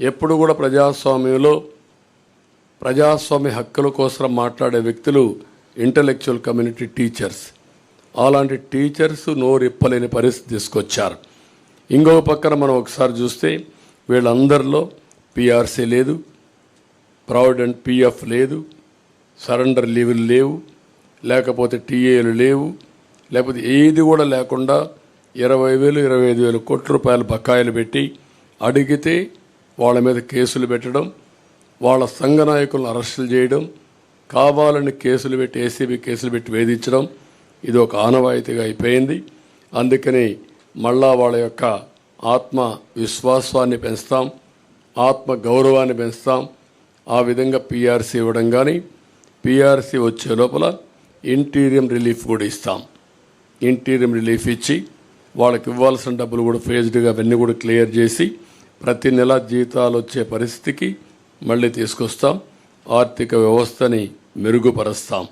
ఎప్పుడు కూడా ప్రజాస్వామ్యంలో ప్రజాస్వామ్య హక్కుల కోసం మాట్లాడే వ్యక్తులు ఇంటలెక్చువల్ కమ్యూనిటీ టీచర్స్. అలాంటి టీచర్స్ నోరిప్పలేని పరిస్థితి తీసుకొచ్చారు. ఇంకొక పక్కన మనం ఒకసారి చూస్తే వీళ్ళందరిలో పిఆర్సీ లేదు, ప్రావిడెంట్ పిఎఫ్ లేదు, సరెండర్ లీవులు లేవు, లేకపోతే టీఏలు లేవు, లేకపోతే ఏది కూడా లేకుండా 20,000 25,000 కోట్ల రూపాయల బకాయిలు పెట్టి అడిగితే వాళ్ళ మీద కేసులు పెట్టడం, వాళ్ళ సంఘ నాయకులను అరెస్టులు చేయడం, కావాలని కేసులు పెట్టి ఏసీబీ కేసులు పెట్టి వేధించడం ఇది ఒక ఆనవాయితీగా అయిపోయింది. అందుకని మళ్ళా వాళ్ళ యొక్క ఆత్మ విశ్వాసాన్ని పెంచుతాం, ఆత్మ గౌరవాన్ని పెంచుతాం. ఆ విధంగా పీఆర్సీ ఇవ్వడం కానీ పీఆర్సీ వచ్చే లోపల ఇంటీరియం రిలీఫ్ కూడా ఇస్తాం. ఇంటీరియం రిలీఫ్ ఇచ్చి వాళ్ళకి ఇవ్వాల్సిన డబ్బులు కూడా ఫేజ్డ్గా అవన్నీ కూడా క్లియర్ చేసి ప్రతి నెల జీతాలు వచ్చే పరిస్థితికి మళ్ళీ తీసుకొస్తాం. ఆర్థిక వ్యవస్థని మెరుగుపరుస్తాం.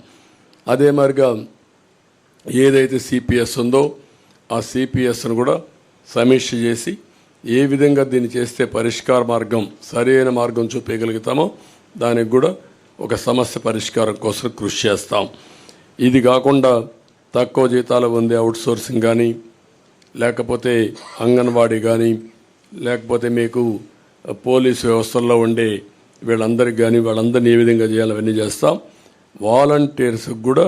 అదే మరిగా ఏదైతే సిపిఎస్ ఉందో ఆ సిపిఎస్ను కూడా సమీక్ష చేసి ఏ విధంగా దీన్ని చేస్తే పరిష్కార మార్గం సరైన మార్గం చూపించగలుగుతామో దానికి కూడా ఒక సమస్య పరిష్కారం కోసం కృషి చేస్తాం. ఇది కాకుండా తక్కువ జీతాలు పొందే అవుట్సోర్సింగ్ కానీ, లేకపోతే అంగన్వాడీ కానీ, లేకపోతే మీకు పోలీసు వ్యవస్థల్లో ఉండే వీళ్ళందరికీ కానీ వాళ్ళందరినీ ఏ విధంగా చేయాలి అవన్నీ చేస్తాం. వాలంటీర్స్కి కూడా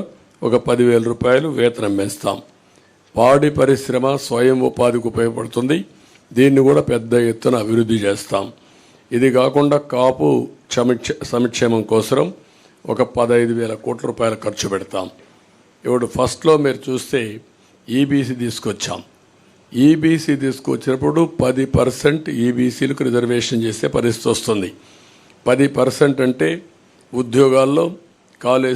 ఒక 10,000 రూపాయలు వేతనం పెంచుతాం. పాడి పరిశ్రమ స్వయం ఉపాధికి ఉపయోగపడుతుంది. దీన్ని కూడా పెద్ద ఎత్తున అభివృద్ధి చేస్తాం. ఇది కాకుండా కాపు సంక్షేమం కోసం ఒక 15,000 కోట్ల రూపాయలు ఖర్చు పెడతాం. ఇప్పుడు ఫస్ట్లో మీరు చూస్తే ఈబీసీ తీసుకొచ్చాం. ఈబీసీ తీసుకొచ్చినప్పుడు 10% ఈబీసీలకు రిజర్వేషన్ చేసే పరిస్థితి వస్తుంది. 10% అంటే ఉద్యోగాల్లో కాలేజ్